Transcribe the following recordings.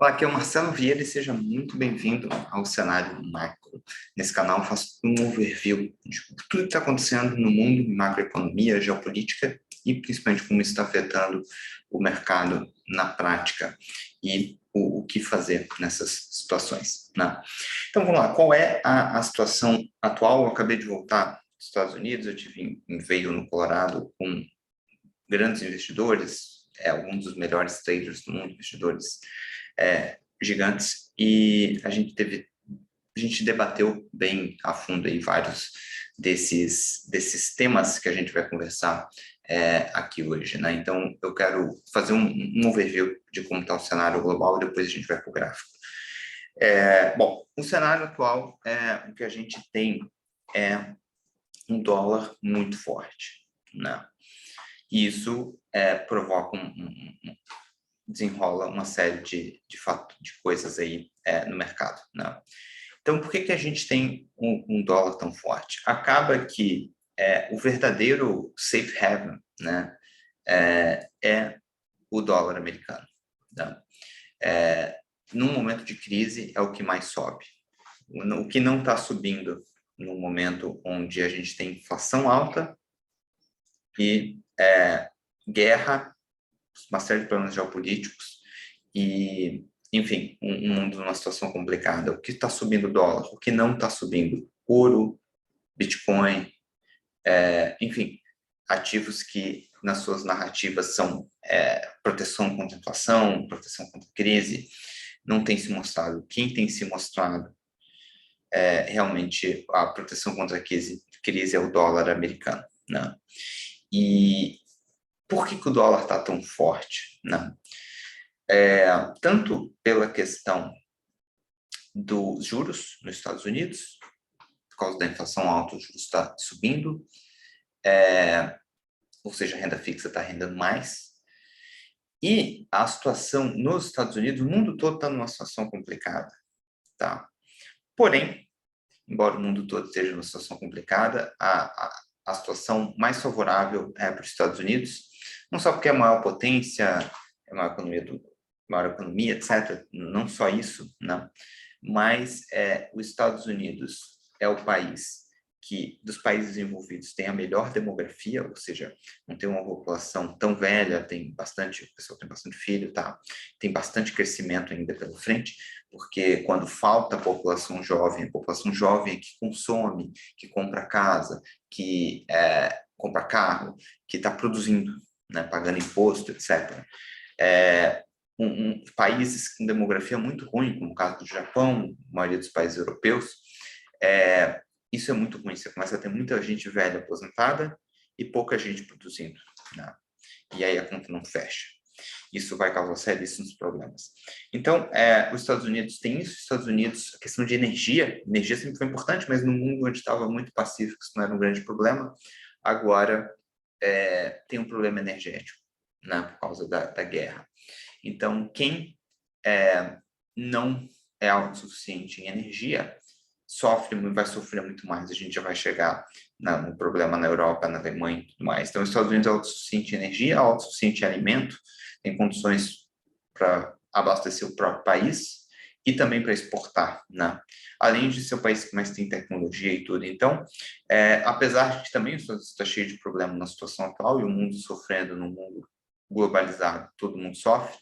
Olá, aqui é o Marcelo Vieira e seja muito bem-vindo ao Cenário Macro. Nesse canal eu faço um overview de tudo que está acontecendo no mundo, macroeconomia, geopolítica e principalmente como isso está afetando o mercado na prática e o que fazer nessas situações, né? Então vamos lá, qual é a situação atual? Eu acabei de voltar dos Estados Unidos, eu tive em Vail, no Colorado, com grandes investidores, alguns dos melhores traders do mundo, investidores gigantes, e a gente debateu bem a fundo aí vários desses temas que a gente vai conversar aqui hoje, né? Então, eu quero fazer um overview de como está o cenário global, depois a gente vai para o gráfico. Bom, o cenário atual, o que a gente tem é um dólar muito forte, né? E isso provoca desenrola uma série de coisas aí no mercado, né? Então, por que a gente tem um dólar tão forte? Acaba que o verdadeiro safe haven, né, é o dólar americano, né? Num momento de crise, é o que mais sobe. O que não está subindo no momento onde a gente tem inflação alta e guerra, uma série de problemas geopolíticos e, enfim, um mundo numa situação complicada. O que está subindo o dólar? O que não está subindo? Ouro, Bitcoin, enfim, ativos que nas suas narrativas são proteção contra a inflação, proteção contra a crise, não tem se mostrado. Quem tem se mostrado realmente a proteção contra a crise é o dólar americano, né? E por que o dólar está tão forte, né? Tanto pela questão dos juros nos Estados Unidos, por causa da inflação alta, o juros está subindo, ou seja, a renda fixa está rendendo mais, e a situação nos Estados Unidos, o mundo todo está numa situação complicada, tá? Porém, embora o mundo todo esteja numa situação complicada, a situação mais favorável é para os Estados Unidos, não só porque é a maior potência, é a maior economia, etc. Não só isso, né? Mas os Estados Unidos é o país que, dos países desenvolvidos, tem a melhor demografia, ou seja, não tem uma população tão velha, o pessoal tem bastante filho, tá? Tem bastante crescimento ainda pela frente, porque quando falta a população jovem é que consome, que compra casa, que compra carro, que está produzindo, né, pagando imposto, etc. Países com demografia muito ruim, como o caso do Japão, a maioria dos países europeus, isso é muito ruim. Você começa a ter muita gente velha aposentada e pouca gente produzindo, né? E aí a conta não fecha. Isso vai causar seríssimos problemas. Então, os Estados Unidos têm isso. Os Estados Unidos, a questão de energia sempre foi importante, mas no mundo onde estava muito pacífico, isso não era um grande problema. Agora, tem um problema energético, né, por causa da guerra. Então, quem não é autossuficiente em energia vai sofrer muito mais. A gente já vai chegar no problema na Europa, na Alemanha e tudo mais. Então, os Estados Unidos é autossuficiente em energia, autossuficiente em alimento, tem condições para abastecer o próprio país e também para exportar, né? Além de ser o país que mais tem tecnologia e tudo. Então, apesar de que também os Estados Unidos está cheio de problemas na situação atual e o mundo sofrendo no mundo globalizado, todo mundo sofre,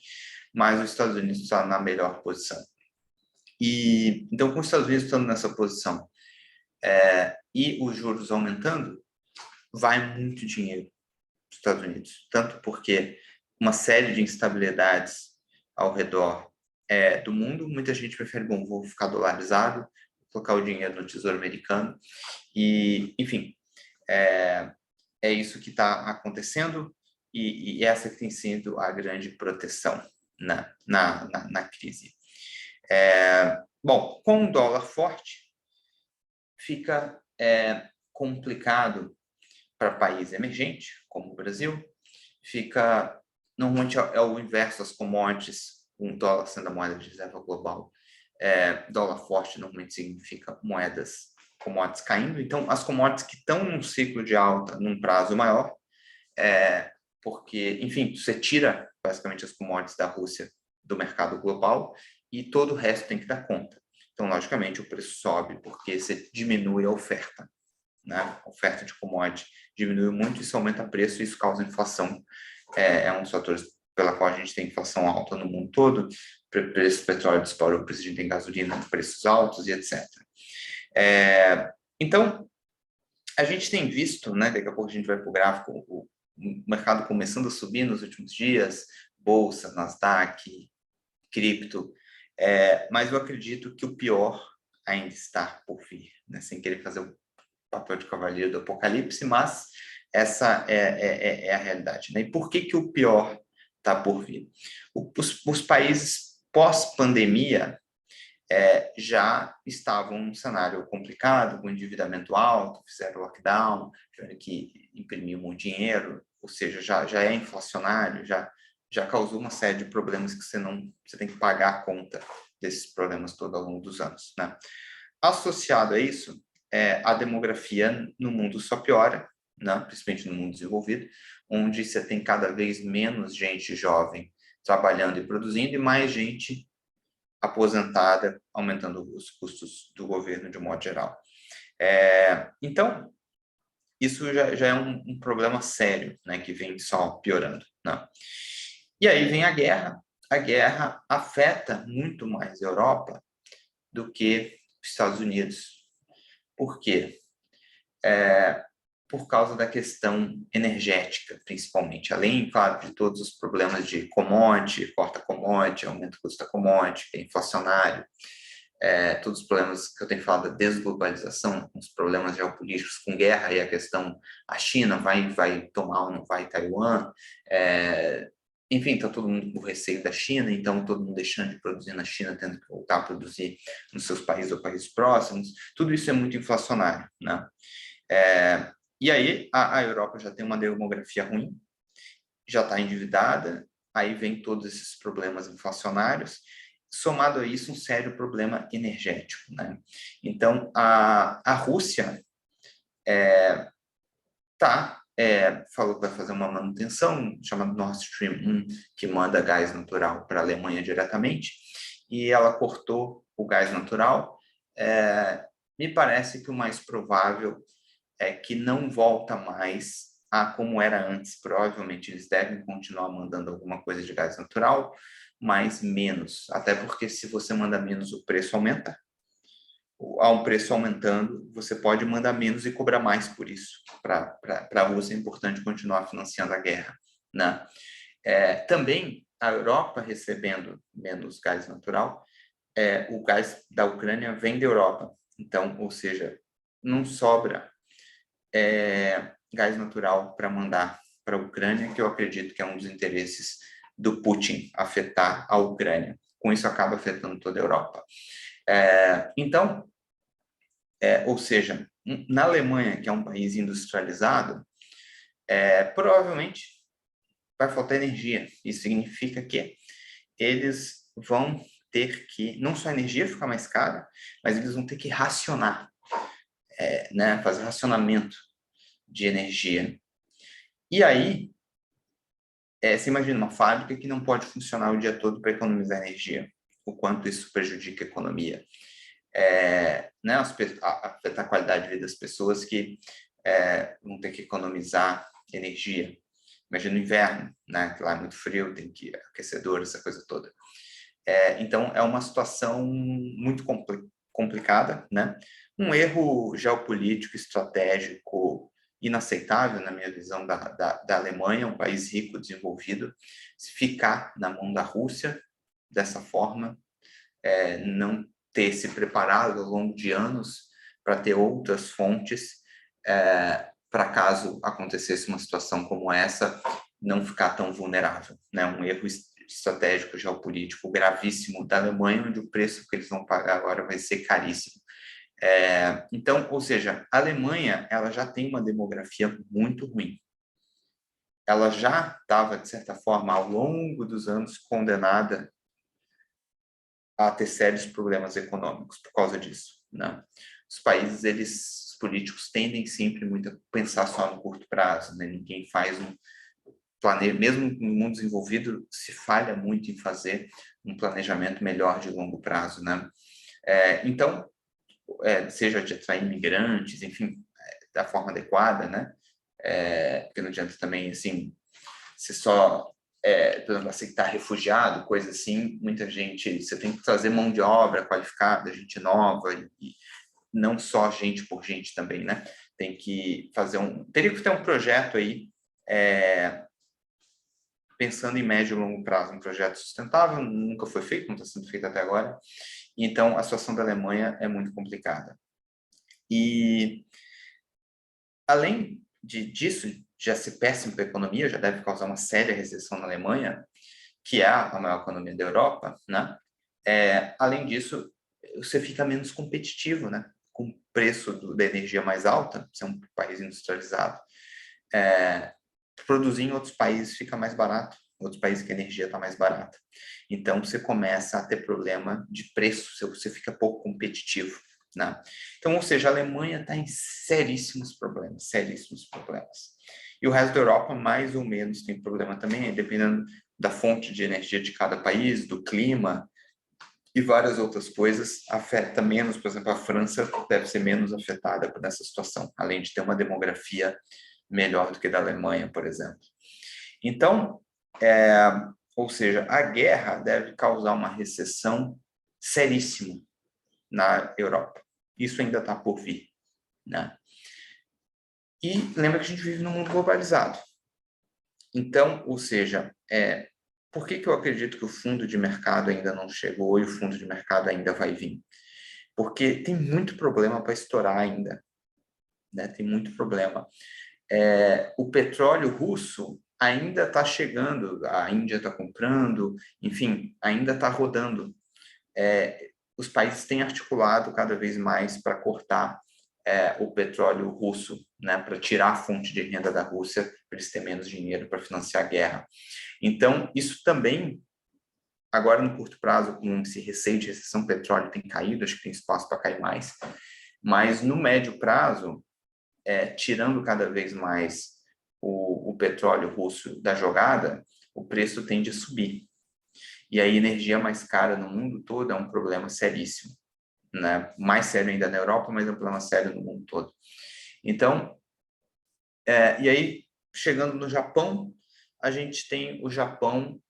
mas os Estados Unidos está na melhor posição. E então, com os Estados Unidos estando nessa posição e os juros aumentando, vai muito dinheiro para os Estados Unidos. Tanto porque uma série de instabilidades ao redor do mundo, muita gente prefere, bom, vou ficar dolarizado, colocar o dinheiro no Tesouro Americano. E, enfim, é isso que está acontecendo e essa que tem sido a grande proteção na crise. Bom, com o dólar forte, fica complicado para país emergente, como o Brasil, normalmente é o inverso, as commodities, um dólar sendo a moeda de reserva global, dólar forte normalmente significa commodities caindo, então as commodities que estão num ciclo de alta, num prazo maior, porque, enfim, você tira basicamente as commodities da Rússia do mercado global e todo o resto tem que dar conta. Então, logicamente, o preço sobe porque você diminui a oferta, né? A oferta de commodity diminui muito, isso aumenta o preço e isso causa inflação. É um dos fatores pela qual a gente tem inflação alta no mundo todo, preço do petróleo disparou, preço de gasolina, preços altos e etc. Então, a gente tem visto, né, daqui a pouco a gente vai para o gráfico, o mercado começando a subir nos últimos dias, bolsa, Nasdaq, cripto, mas eu acredito que o pior ainda está por vir, né, sem querer fazer o papel de cavaleiro do apocalipse, mas essa é a realidade, né? E por que o pior está por vir? Os países pós-pandemia já estavam num cenário complicado, com endividamento alto, fizeram lockdown, tiveram que imprimir muito dinheiro, ou seja, já é inflacionário, já causou uma série de problemas que você tem que pagar a conta desses problemas todos ao longo dos anos, né? Associado a isso, a demografia no mundo só piora, né? Principalmente no mundo desenvolvido, onde você tem cada vez menos gente jovem trabalhando e produzindo e mais gente aposentada, aumentando os custos do governo de um modo geral. Então, isso já é um problema sério, né, que vem só piorando, né? E aí vem a guerra. A guerra afeta muito mais a Europa do que os Estados Unidos. Por quê? Por causa da questão energética, principalmente. Além, claro, de todos os problemas de commodity, corta commodity, aumento do custo da commodity, que é inflacionário, todos os problemas que eu tenho falado da desglobalização, os problemas geopolíticos com guerra e a questão, a China vai tomar ou não vai Taiwan, enfim, está todo mundo com receio da China, então todo mundo deixando de produzir na China, tendo que voltar a produzir nos seus países ou países próximos, tudo isso é muito inflacionário, né? E aí a Europa já tem uma demografia ruim, já está endividada, aí vem todos esses problemas inflacionários, somado a isso um sério problema energético, né? Então a Rússia falou que vai fazer uma manutenção chamada Nord Stream 1, que manda gás natural para a Alemanha diretamente, e ela cortou o gás natural. Me parece que o mais provável é que não volta mais a como era antes. Provavelmente eles devem continuar mandando alguma coisa de gás natural, mas menos. Até porque se você manda menos, o preço aumenta. Há um preço aumentando, você pode mandar menos e cobrar mais por isso. Para a Rússia é importante continuar financiando a guerra, né? Também a Europa recebendo menos gás natural, o gás da Ucrânia vem da Europa. Então, ou seja, não sobra gás natural para mandar para a Ucrânia, que eu acredito que é um dos interesses do Putin, afetar a Ucrânia. Com isso, acaba afetando toda a Europa. Então, ou seja, na Alemanha, que é um país industrializado, provavelmente vai faltar energia. Isso significa que eles vão ter que, não só a energia ficar mais cara, mas eles vão ter que racionar, né, fazer racionamento de energia. E aí, você imagina uma fábrica que não pode funcionar o dia todo para economizar energia, o quanto isso prejudica a economia. Né, afetar a qualidade de vida das pessoas que vão ter que economizar energia. Imagina o inverno, né, que lá é muito frio, tem que aquecedor, essa coisa toda. Então, é uma situação muito complicada, né? Um erro geopolítico, estratégico, inaceitável, na minha visão, da Alemanha, um país rico, desenvolvido, se ficar na mão da Rússia dessa forma, não ter se preparado ao longo de anos para ter outras fontes, para caso acontecesse uma situação como essa, não ficar tão vulnerável, né? Um erro estratégico geopolítico gravíssimo da Alemanha, onde o preço que eles vão pagar agora vai ser caríssimo. Então, ou seja, a Alemanha ela já tem uma demografia muito ruim. Ela já estava, de certa forma, ao longo dos anos, condenada a ter sérios problemas econômicos por causa disso, né? Os países, os políticos tendem sempre muito a pensar só no curto prazo, né? Ninguém faz mesmo no mundo desenvolvido, se falha muito em fazer um planejamento melhor de longo prazo, né? Então, seja de atrair imigrantes, enfim, da forma adequada, né? Porque não adianta também, assim, se só, por exemplo, aceitar refugiado, coisa assim, muita gente, você tem que trazer mão de obra qualificada, gente nova, e não só gente por gente também, né? Tem que fazer teria que ter um projeto aí, pensando em médio e longo prazo, um projeto sustentável, nunca foi feito, não está sendo feito até agora. Então, a situação da Alemanha é muito complicada. E, além disso, já ser péssimo para a economia, já deve causar uma séria recessão na Alemanha, que é a maior economia da Europa, né? Além disso, você fica menos competitivo, né? Com o preço da energia mais alta, você é um país industrializado, produzir em outros países fica mais barato, outros países que a energia está mais barata. Então, você começa a ter problema de preço, você fica pouco competitivo, né? Então, ou seja, a Alemanha está em seríssimos problemas, seríssimos problemas. E o resto da Europa, mais ou menos, tem problema também, dependendo da fonte de energia de cada país, do clima e várias outras coisas, afeta menos. Por exemplo, a França deve ser menos afetada por essa situação, além de ter uma demografia melhor do que da Alemanha, por exemplo. Então, ou seja, a guerra deve causar uma recessão seríssima na Europa. Isso ainda está por vir, né? E lembra que a gente vive num mundo globalizado. Então, ou seja, por que eu acredito que o fundo de mercado ainda não chegou e o fundo de mercado ainda vai vir? Porque tem muito problema para estourar ainda, né? Tem muito problema. O petróleo russo ainda está chegando, a Índia está comprando, enfim, ainda está rodando. Os países têm articulado cada vez mais para cortar o petróleo russo, né, para tirar a fonte de renda da Rússia, para eles terem menos dinheiro para financiar a guerra. Então, isso também, agora no curto prazo, com esse receio de recessão, o petróleo tem caído, acho que tem espaço para cair mais, mas no médio prazo, tirando cada vez mais o petróleo russo da jogada, o preço tende a subir. E a energia mais cara no mundo todo é um problema seríssimo, né? Mais sério ainda na Europa, mas é um problema sério no mundo todo. Então, e aí, chegando no Japão, a gente tem o Japão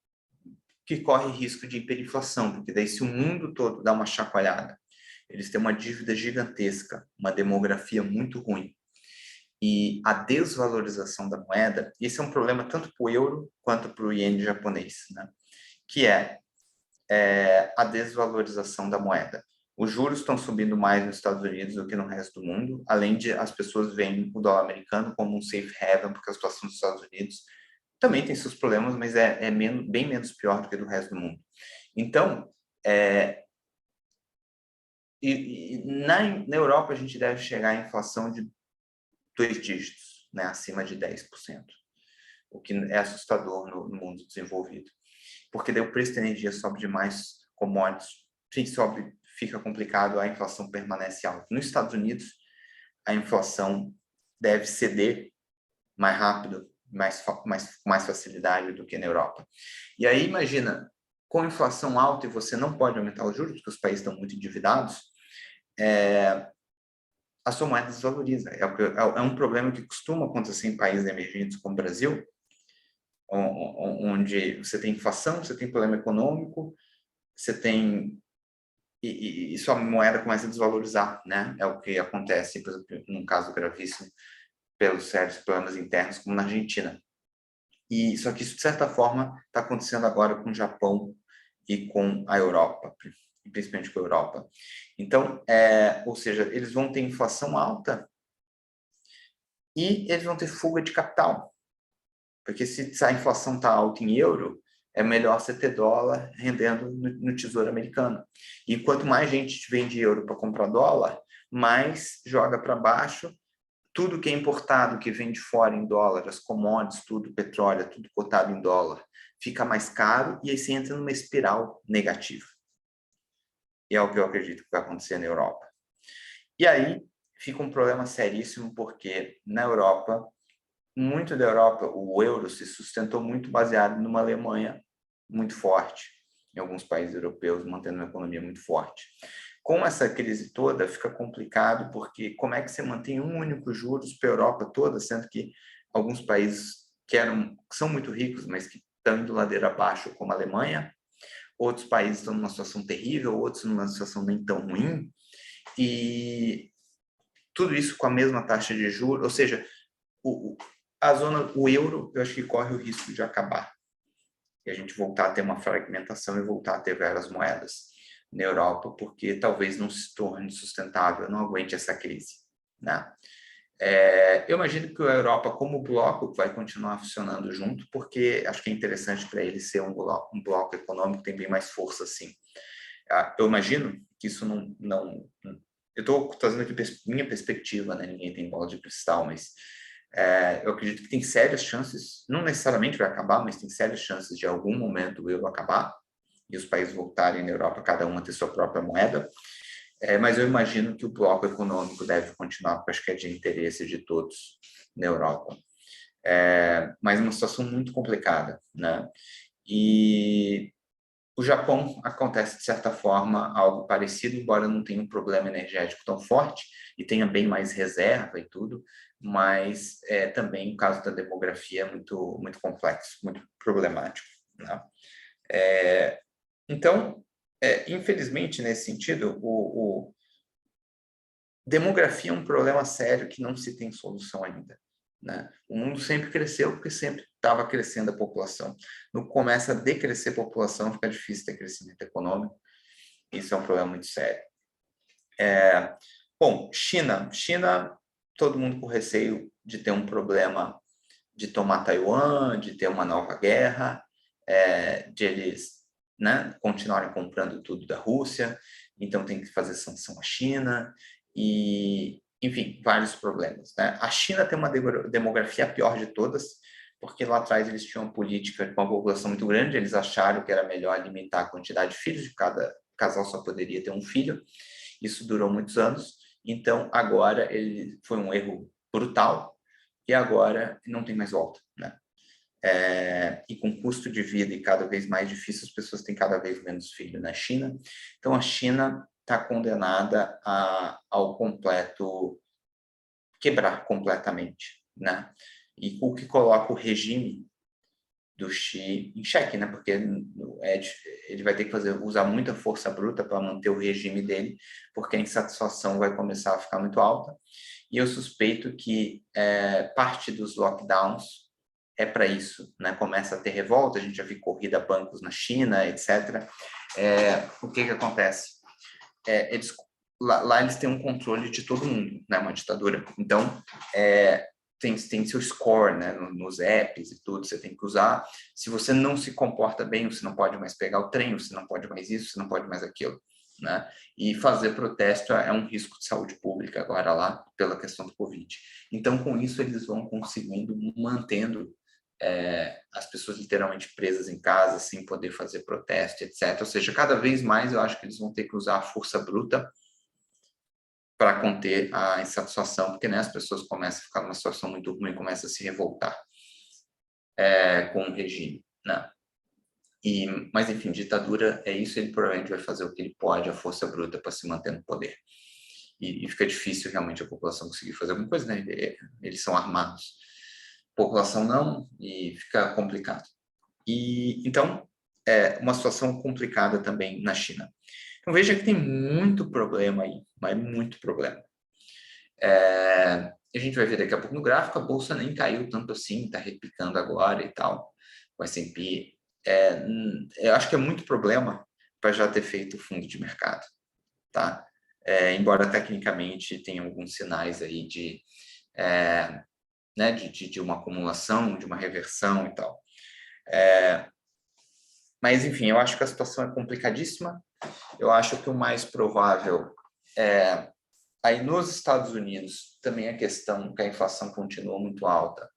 que corre risco de hiperinflação, porque daí se o mundo todo dá uma chacoalhada, eles têm uma dívida gigantesca, uma demografia muito ruim, e a desvalorização da moeda, esse é um problema tanto para o euro quanto para o iene japonês, né? Que a desvalorização da moeda. Os juros estão subindo mais nos Estados Unidos do que no resto do mundo, além de as pessoas veem o dólar americano como um safe haven, porque a situação dos Estados Unidos também tem seus problemas, mas bem menos pior do que do resto do mundo. Então, na Europa, a gente deve chegar à inflação de 2 dígitos, né, acima de 10%, o que é assustador no mundo desenvolvido. Porque daí o preço da energia sobe demais, commodities, sobe, fica complicado, a inflação permanece alta. Nos Estados Unidos, a inflação deve ceder mais rápido, mais facilidade do que na Europa. E aí, imagina, com inflação alta e você não pode aumentar os juros, porque os países estão muito endividados, a sua moeda desvaloriza. É um problema que costuma acontecer em países emergentes como o Brasil, onde você tem inflação, você tem problema econômico, você tem e sua moeda começa a desvalorizar, né? É o que acontece, por exemplo, num caso gravíssimo, pelos sérios problemas internos, como na Argentina. E só que isso, de certa forma, está acontecendo agora com o Japão e com a Europa, principalmente com a Europa. Então, ou seja, eles vão ter inflação alta e eles vão ter fuga de capital. Porque se a inflação está alta em euro, é melhor você ter dólar rendendo no Tesouro Americano. E quanto mais gente vende euro para comprar dólar, mais joga para baixo. Tudo que é importado, que vem de fora em dólar, as commodities, tudo, petróleo, tudo cotado em dólar, fica mais caro e aí você entra numa espiral negativa. E é o que eu acredito que vai acontecer na Europa. E aí fica um problema seríssimo, porque na Europa muito da Europa, o euro se sustentou muito baseado numa Alemanha muito forte, em alguns países europeus, mantendo uma economia muito forte. Com essa crise toda, fica complicado, porque como é que você mantém um único juros para a Europa toda, sendo que alguns países que são muito ricos, mas que estão indo ladeira abaixo, como a Alemanha, outros países estão numa situação terrível, outros numa situação nem tão ruim, e tudo isso com a mesma taxa de juros, ou seja, o euro, eu acho que corre o risco de acabar. E a gente voltar a ter uma fragmentação e voltar a ter várias moedas na Europa, porque talvez não se torne sustentável, não aguente essa crise, né? Eu imagino que a Europa, como bloco, vai continuar funcionando junto, porque acho que é interessante para ele ser um bloco econômico que tem bem mais força, assim. Eu imagino que isso não eu estou trazendo aqui minha perspectiva, né? Ninguém tem bola de cristal, mas eu acredito que tem sérias chances, não necessariamente vai acabar, mas tem sérias chances de algum momento o euro acabar e os países voltarem na Europa, cada um a ter sua própria moeda. Mas eu imagino que o bloco econômico deve continuar, porque acho que é de interesse de todos na Europa. Mas uma situação muito complicada, né? E o Japão acontece, de certa forma, algo parecido, embora não tenha um problema energético tão forte e tenha bem mais reserva e tudo, mas também o caso da demografia é muito, muito complexo, muito problemático, né? Então, infelizmente, nesse sentido, demografia é um problema sério que não se tem solução ainda, né? O mundo sempre cresceu porque sempre estava crescendo a população. No que começa a decrescer a população, fica difícil ter crescimento econômico. Isso é um problema muito sério. Bom, China, todo mundo com receio de ter um problema de tomar Taiwan, de ter uma nova guerra, de eles, né, continuarem comprando tudo da Rússia, então tem que fazer sanção à China, e, enfim, vários problemas, né? A China tem uma demografia a pior de todas, porque lá atrás eles tinham uma política com uma população muito grande, eles acharam que era melhor limitar a quantidade de filhos, de cada casal só poderia ter um filho, isso durou muitos anos, então agora ele foi um erro brutal, e agora não tem mais volta, né? E com custo de vida e cada vez mais difícil, as pessoas têm cada vez menos filho na China. Então, a China está condenada ao completo quebrar completamente, né? E o que coloca o regime do Xi em xeque, né? Porque ele vai ter que usar muita força bruta para manter o regime dele, porque a insatisfação vai começar a ficar muito alta. E eu suspeito que parte dos lockdowns é para isso, né? Começa a ter revolta, a gente já viu corrida a bancos na China, etc. O que acontece? Lá eles têm um controle de todo mundo, né? Uma ditadura. Então, tem seu score, né? Nos apps e tudo, você tem que usar. Se você não se comporta bem, você não pode mais pegar o trem, você não pode mais isso, você não pode mais aquilo, né? E fazer protesto é um risco de saúde pública agora lá, pela questão do Covid. Então, com isso, eles vão conseguindo, mantendo as pessoas literalmente presas em casa, sem poder fazer protesto, etc. Ou seja, cada vez mais eu acho que eles vão ter que usar a força bruta para conter a insatisfação, porque, né, as pessoas começam a ficar numa situação muito ruim, começam a se revoltar com o regime, né? Mas, enfim, ditadura é isso, ele provavelmente vai fazer o que ele pode, a força bruta, para se manter no poder. E fica difícil realmente a população conseguir fazer alguma coisa, né? Eles são armados. A população não, e fica complicado. Então, uma situação complicada também na China. Então, veja que tem muito problema aí, mas muito problema. A gente vai ver daqui a pouco no gráfico, a bolsa nem caiu tanto assim, está replicando agora e tal, o S&P. Eu acho que é muito problema para já ter feito o fundo de mercado, tá? Embora tecnicamente tenha alguns sinais aí né, de uma acumulação, de uma reversão e tal. Mas, enfim, eu acho que a situação é complicadíssima. Eu acho que o mais provável aí nos Estados Unidos também a questão que a inflação continua muito alta.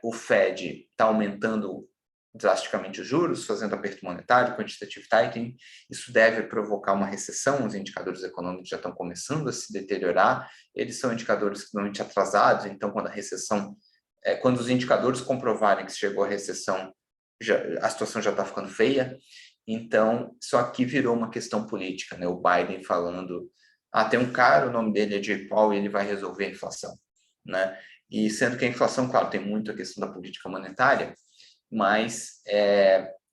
O Fed está aumentando drasticamente os juros, fazendo aperto monetário, quantitative tightening. Isso deve provocar uma recessão, os indicadores econômicos já estão começando a se deteriorar. Eles são indicadores extremamente atrasados, então quando a recessão quando os indicadores comprovarem que chegou a recessão, a situação já está ficando feia. Então, só aqui virou uma questão política, né? O Biden falando, tem um cara, o nome dele é Jay Powell, e ele vai resolver a inflação, né? E sendo que a inflação, claro, tem muito a questão da política monetária, mas,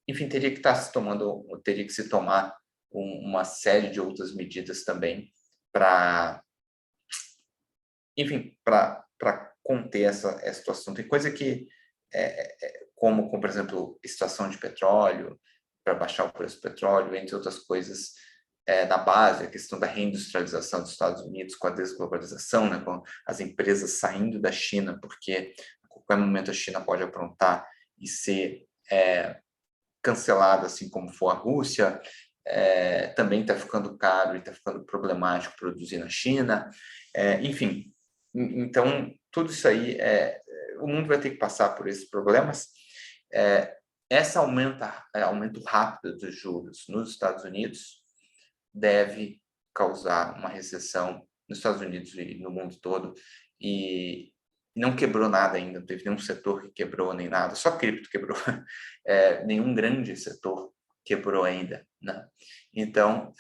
enfim, teria que se tomar uma série de outras medidas também para, enfim, para conter essa situação. Tem coisa que, como, por exemplo, extração de petróleo, para baixar o preço do petróleo, entre outras coisas, na base, a questão da reindustrialização dos Estados Unidos com a desglobalização, né, com as empresas saindo da China, porque a qualquer momento a China pode aprontar e ser cancelada, assim como for a Rússia. Também está ficando caro e está ficando problemático produzir na China. Enfim, então, tudo isso aí, o mundo vai ter que passar por esses problemas. Esse aumento rápido dos juros nos Estados Unidos deve causar uma recessão nos Estados Unidos e no mundo todo, e não quebrou nada ainda, não teve nenhum setor que quebrou nem nada, só cripto quebrou, nenhum grande setor quebrou ainda, né? Então,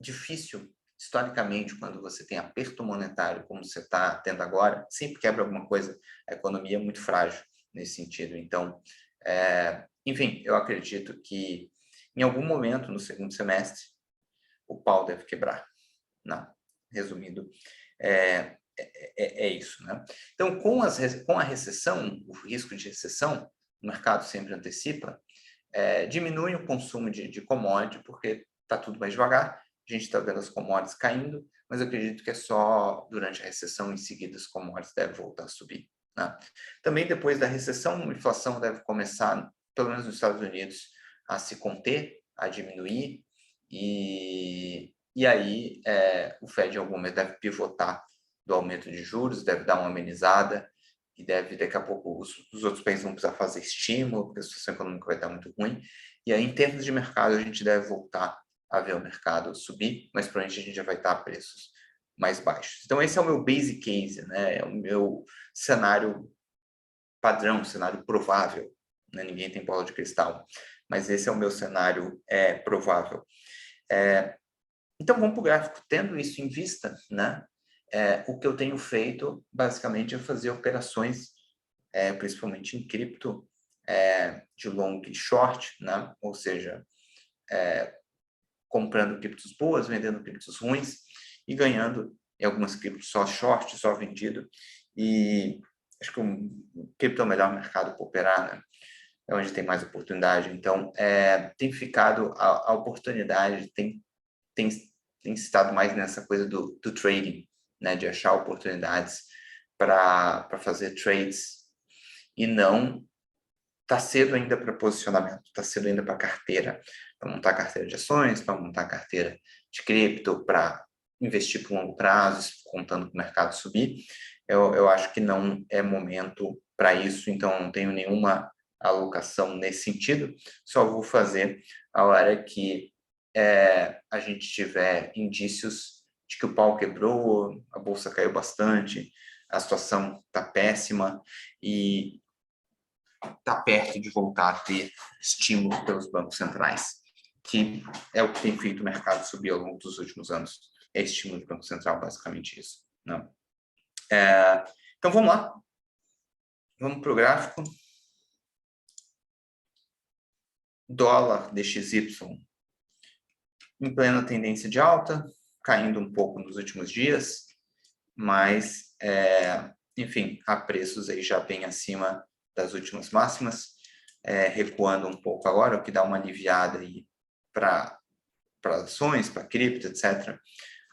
difícil, historicamente, quando você tem aperto monetário, como você está tendo agora, sempre quebra alguma coisa, a economia é muito frágil nesse sentido. Então, enfim, eu acredito que em algum momento no segundo semestre o pau deve quebrar. Não, resumindo, é isso, né? Então, com a recessão, o risco de recessão, o mercado sempre antecipa, diminui o consumo de commodity, porque está tudo mais devagar, a gente está vendo as commodities caindo, mas eu acredito que é só durante a recessão, em seguida as commodities devem voltar a subir, né? Também depois da recessão, a inflação deve começar, pelo menos nos Estados Unidos, a se conter, a diminuir, e aí o Fed em algum momento deve pivotar do aumento de juros, deve dar uma amenizada, e daqui a pouco os outros países vão precisar fazer estímulo, porque a situação econômica vai estar muito ruim. E aí, em termos de mercado, a gente deve voltar a ver o mercado subir, mas provavelmente a gente já vai estar a preços mais baixos. Então, esse é o meu basic case, né? É o meu cenário padrão, cenário provável, né? Ninguém tem bola de cristal, mas esse é o meu cenário provável. Então, vamos para o gráfico. Tendo isso em vista, né? O que eu tenho feito, basicamente, é fazer operações, principalmente em cripto, de long e short, né? Ou seja, comprando criptos boas, vendendo criptos ruins e ganhando em algumas criptos só short, só vendido. E acho que o cripto é o melhor mercado para operar, né? É onde tem mais oportunidade. Então, tem ficado a oportunidade, tem estado mais nessa coisa do trading, né? De achar oportunidades para fazer trades, e não está cedo ainda para posicionamento, está cedo ainda para carteira, para montar carteira de ações, para montar carteira de cripto, para investir por longo prazo, contando com o mercado subir. Eu acho que não é momento para isso, então não tenho nenhuma alocação nesse sentido, só vou fazer a hora que a gente tiver indícios de que o pau quebrou, a bolsa caiu bastante, a situação está péssima e está perto de voltar a ter estímulo pelos bancos centrais, que é o que tem feito o mercado subir ao longo dos últimos anos. É estímulo do Banco Central, basicamente isso. Não. Então, vamos lá. Vamos para o gráfico. Dólar DXY em plena tendência de alta, caindo um pouco nos últimos dias, mas, enfim, há preços aí já bem acima das últimas máximas, recuando um pouco agora, o que dá uma aliviada aí para ações, para cripto, etc.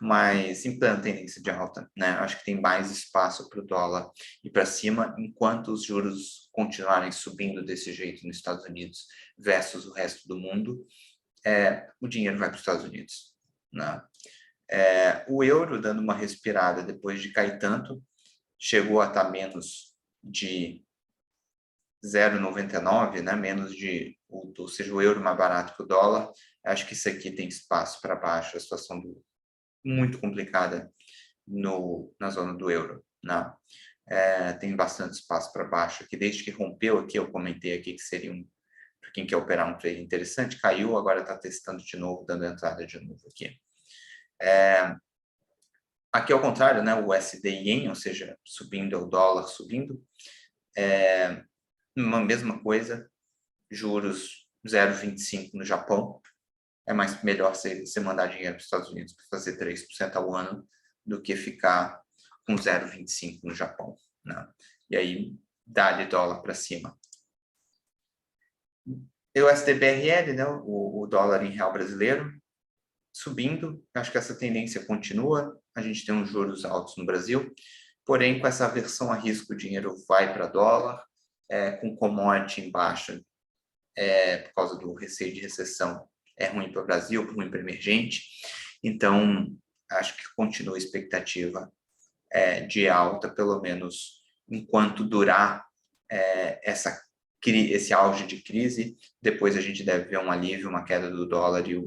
Mas em plena tendência de alta, né? Acho que tem mais espaço para o dólar ir para cima, enquanto os juros continuarem subindo desse jeito nos Estados Unidos versus o resto do mundo, o dinheiro vai para os Estados Unidos, né? O euro dando uma respirada depois de cair tanto, chegou a estar menos de 0,99, né? Menos de, ou seja, o euro mais barato que o dólar. Acho que isso aqui tem espaço para baixo, a situação muito complicada na zona do euro, né? tem bastante espaço para baixo aqui, desde que rompeu aqui, eu comentei aqui que seria para quem quer operar um trade interessante, caiu, agora está testando de novo, dando entrada de novo aqui. Aqui ao contrário, né, o USD Yen, ou seja, subindo, é o dólar subindo, uma mesma coisa, juros 0,25 no Japão, melhor você mandar dinheiro para os Estados Unidos para fazer 3% ao ano do que ficar com 0,25 no Japão, né? E aí, dá-lhe dólar para cima. E o SDBRL, né, o dólar em real brasileiro, subindo. Acho que essa tendência continua. A gente tem uns juros altos no Brasil, porém, com essa aversão a risco, o dinheiro vai para dólar, com commodity em baixa, por causa do receio de recessão, é ruim para o Brasil, ruim para o emergente. Então, acho que continua a expectativa de alta, pelo menos enquanto durar esse auge de crise. Depois a gente deve ver um alívio, uma queda do dólar e,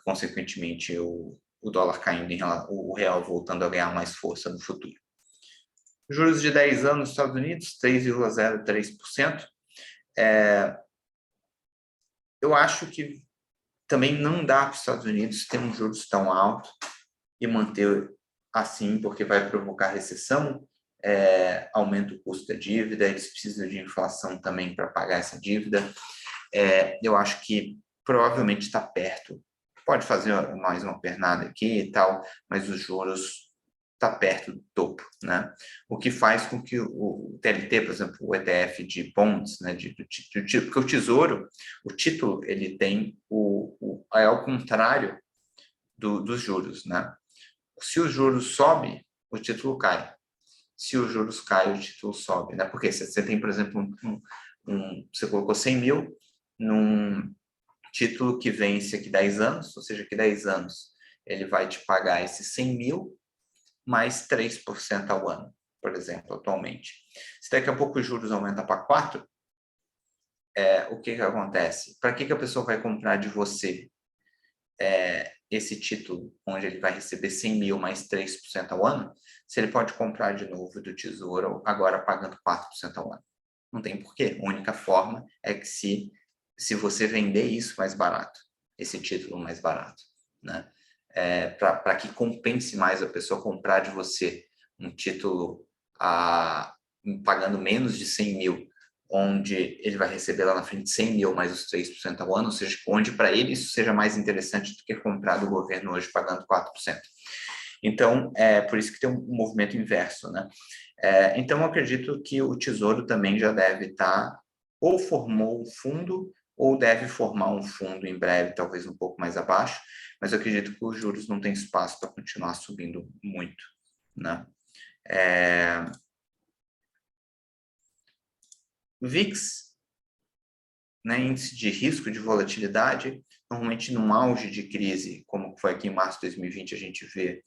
consequentemente, o dólar caindo, o real voltando a ganhar mais força no futuro. Juros de 10 anos nos Estados Unidos, 3,03%. Eu acho que também não dá para os Estados Unidos ter um juros tão alto e manter assim, porque vai provocar recessão, aumenta o custo da dívida, eles precisam de inflação também para pagar essa dívida. Eu acho que provavelmente está perto. Pode fazer mais uma pernada aqui e tal, mas os juros está perto do topo, né? O que faz com que o TLT, por exemplo, o ETF de bonds, né, porque o Tesouro, o título, ele tem é ao contrário dos juros, né? Se os juros sobe, o título cai. Se os juros caem, o título sobe, né? Porque se você tem, por exemplo, você colocou 100 mil num título que vence aqui 10 anos, ou seja, que 10 anos ele vai te pagar esses 100 mil mais 3% ao ano, por exemplo, atualmente. Se daqui a pouco os juros aumentam para 4%, o que acontece? Para que a pessoa vai comprar de você esse título, onde ele vai receber 100 mil mais 3% ao ano, se ele pode comprar de novo do Tesouro, agora pagando 4% ao ano? Não tem porquê. A única forma é que se você vender isso mais barato, esse título mais barato, né? Para que compense mais a pessoa comprar de você um título pagando menos de 100 mil, onde ele vai receber lá na frente 100 mil mais os 3% ao ano, ou seja, onde para ele isso seja mais interessante do que comprar do governo hoje pagando 4%. Então, por isso que tem um movimento inverso, né? Então, eu acredito que o Tesouro também já deve estar, ou formou um fundo, ou deve formar um fundo em breve, talvez um pouco mais abaixo, mas eu acredito que os juros não têm espaço para continuar subindo muito, né? VIX, né, índice de risco de volatilidade, normalmente num auge de crise, como foi aqui em março de 2020, a gente vê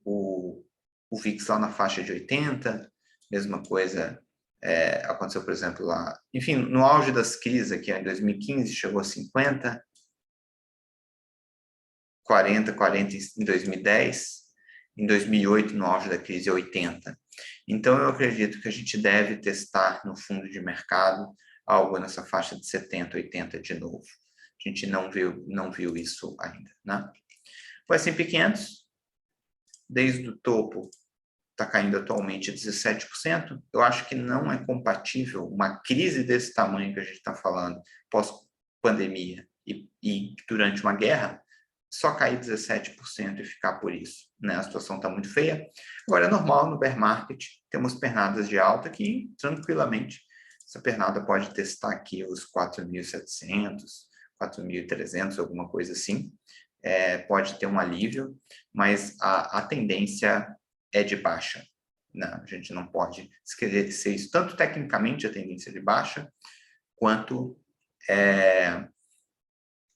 o VIX lá na faixa de 80, mesma coisa aconteceu, por exemplo, lá, enfim, no auge das crises aqui em 2015 chegou a 50, 40 em 2010, em 2008 no auge da crise 80. Então eu acredito que a gente deve testar no fundo de mercado algo nessa faixa de 70, 80 de novo. A gente não viu isso ainda, né? O S&P 500, desde o topo, está caindo atualmente 17%. Eu acho que não é compatível uma crise desse tamanho que a gente está falando, pós-pandemia e durante uma guerra, só cair 17% e ficar por isso, né? A situação está muito feia. Agora, é normal no bear market, temos pernadas de alta que, tranquilamente, essa pernada pode testar aqui os 4.700, 4.300, alguma coisa assim. Pode ter um alívio, mas a tendência é de baixa. Não, a gente não pode esquecer isso. Tanto tecnicamente a tendência é de baixa, quanto,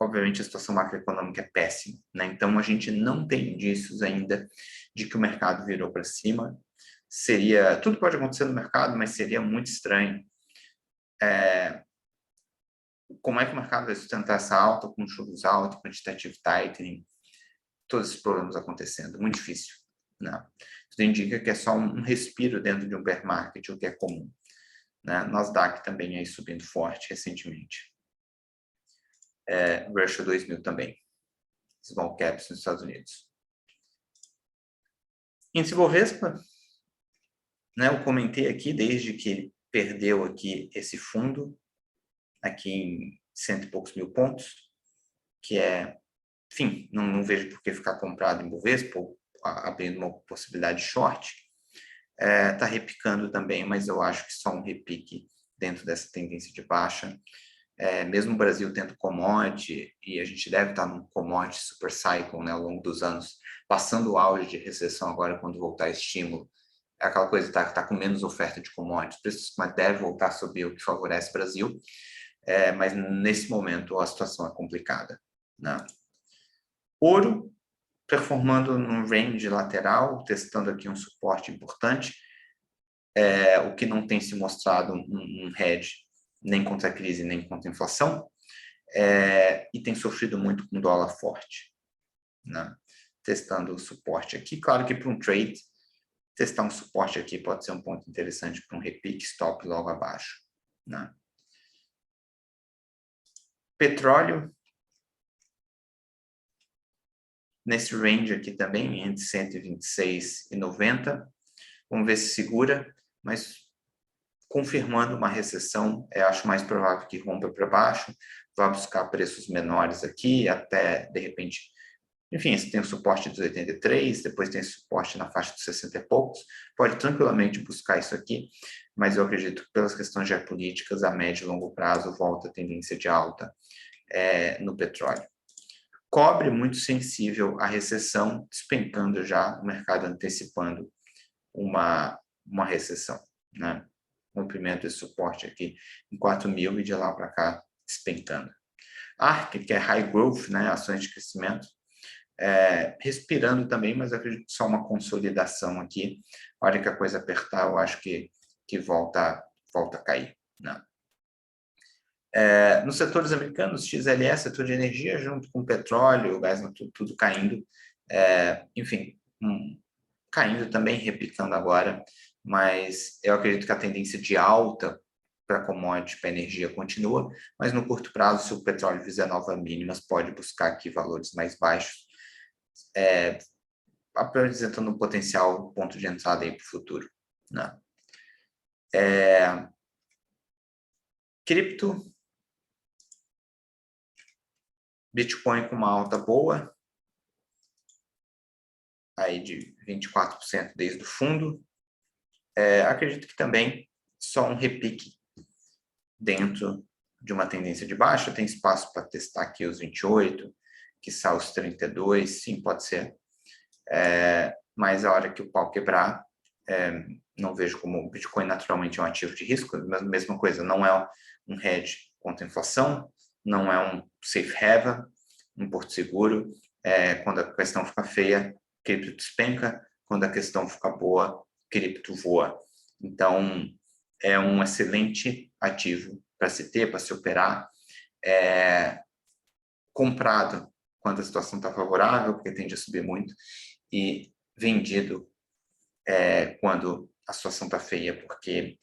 obviamente, a situação macroeconômica é péssima, né? Então, a gente não tem indícios ainda de que o mercado virou para cima. Tudo pode acontecer no mercado, mas seria muito estranho. Como é que o mercado vai sustentar essa alta com juros altos, quantitative tightening, todos esses problemas acontecendo? Muito difícil. né? Isso indica que é só um respiro dentro de um bear market, o que é comum, né? Nasdaq também aí subindo forte recentemente. Russell 2000 também. Small caps nos Estados Unidos. Índice Bovespa, né? Eu comentei aqui desde que perdeu aqui esse fundo, aqui em 100 e poucos mil pontos, que enfim, não vejo por que ficar comprado em Bovespa, ou abrindo uma possibilidade de short. Está repicando também, mas eu acho que só um repique dentro dessa tendência de baixa. Mesmo o Brasil tendo commodity, e a gente deve estar num commodity super cycle, né, ao longo dos anos, passando o auge de recessão agora, quando voltar estímulo, é aquela coisa que está com menos oferta de commodities, preços, mas deve voltar a subir, o que favorece o Brasil. Mas nesse momento a situação é complicada, né? Ouro performando num range lateral, testando aqui um suporte importante, o que não tem se mostrado um hedge nem contra a crise, nem contra a inflação, e tem sofrido muito com dólar forte, né? Testando o suporte aqui. Claro que para um trade, testar um suporte aqui pode ser um ponto interessante para um repique stop logo abaixo, né? Petróleo, nesse range aqui também, entre 126 e 90. Vamos ver se segura, mas confirmando uma recessão, acho mais provável que rompa para baixo, vá buscar preços menores aqui, até, de repente, enfim, você tem o suporte dos 83, depois tem suporte na faixa dos 60 e poucos, pode tranquilamente buscar isso aqui, mas eu acredito que pelas questões geopolíticas, a médio e longo prazo, volta a tendência de alta no petróleo. Cobre muito sensível à recessão, despencando já, o mercado antecipando uma recessão, né? Rompimento de suporte aqui em 4.000 e de lá para cá despencando. ARC, que é High Growth, né? Ações de crescimento, respirando também, mas acredito que só uma consolidação aqui. A hora que a coisa apertar, eu acho que volta a cair, né? Nos setores americanos, XLE, setor de energia, junto com petróleo, gás, tudo caindo. Enfim, caindo também, repicando agora, mas eu acredito que a tendência de alta para commodity, para energia, continua, mas no curto prazo, se o petróleo fizer novas mínimas, pode buscar aqui valores mais baixos, apresentando um potencial ponto de entrada aí para o futuro, né? Cripto, Bitcoin com uma alta boa, aí de 24% desde o fundo. Acredito que também só um repique dentro de uma tendência de baixa, tem espaço para testar aqui os 28, quiçá os 32, sim, pode ser. Mas a hora que o pau quebrar, não vejo como o Bitcoin naturalmente é um ativo de risco, mas mesma coisa, não é um hedge contra a inflação, não é um safe haven, um porto seguro. Quando a questão fica feia, cripto despenca, quando a questão fica boa, cripto voa. Então, é um excelente ativo para se ter, para se operar, comprado quando a situação está favorável, porque tende a subir muito, e vendido quando a situação está feia, porque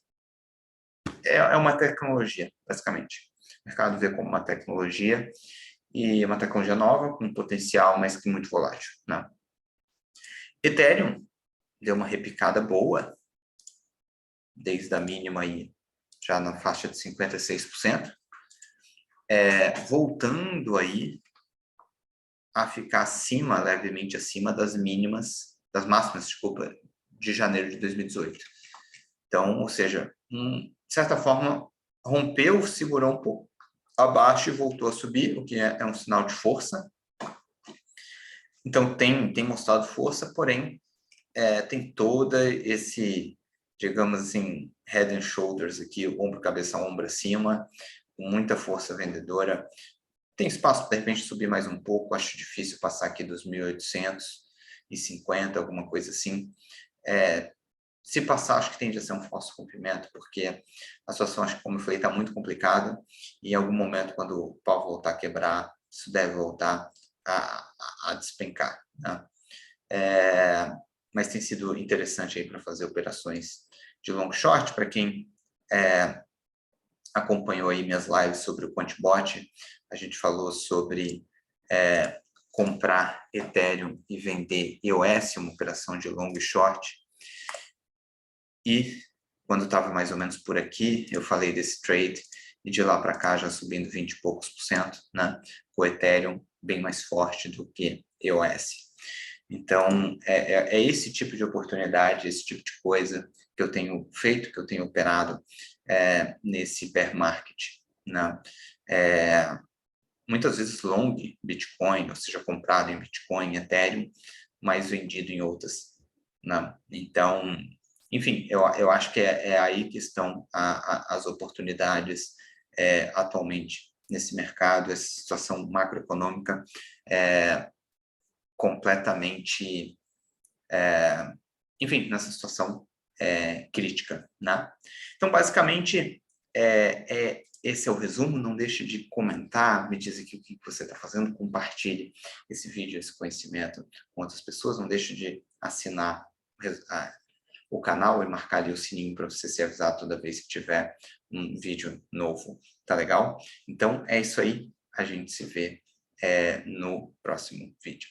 é uma tecnologia, basicamente. O mercado vê como uma tecnologia, e uma tecnologia nova, com potencial, mas que muito volátil, né? Ethereum deu uma repicada boa, desde a mínima aí, já na faixa de 56%, voltando aí a ficar acima, levemente acima das máximas, desculpa, de janeiro de 2018. Então, ou seja, de certa forma, rompeu, segurou um pouco abaixo e voltou a subir, o que é um sinal de força. Então, tem mostrado força, porém, tem todo esse, digamos assim, head and shoulders aqui, ombro, cabeça, ombro acima, com muita força vendedora. Tem espaço, de repente, subir mais um pouco, acho difícil passar aqui dos 1.850, alguma coisa assim. Se passar, acho que tende a ser um falso rompimento, porque a situação, acho que, como eu falei, está muito complicada, e em algum momento, quando o pau voltar a quebrar, isso deve voltar a despencar, né? mas tem sido interessante aí para fazer operações de long short. Para quem acompanhou aí minhas lives sobre o QuantBot, a gente falou sobre comprar Ethereum e vender EOS, uma operação de long e short. E quando estava mais ou menos por aqui, eu falei desse trade, e de lá para cá já subindo 20 e poucos %, né? O Ethereum bem mais forte do que EOS. Então, é esse tipo de oportunidade, esse tipo de coisa que eu tenho feito, que eu tenho operado nesse bear market, né? Muitas vezes long Bitcoin, ou seja, comprado em Bitcoin, Ethereum, mas vendido em outras, né? Então, enfim, eu acho que é aí que estão as oportunidades atualmente nesse mercado, essa situação macroeconômica completamente, enfim, nessa situação crítica, né? Então, basicamente, esse é o resumo. Não deixe de comentar, me dizer o que você está fazendo, compartilhe esse vídeo, esse conhecimento com outras pessoas, não deixe de assinar o canal e marcar ali o sininho para você ser avisado toda vez que tiver um vídeo novo, tá legal? Então, é isso aí, a gente se vê no próximo vídeo.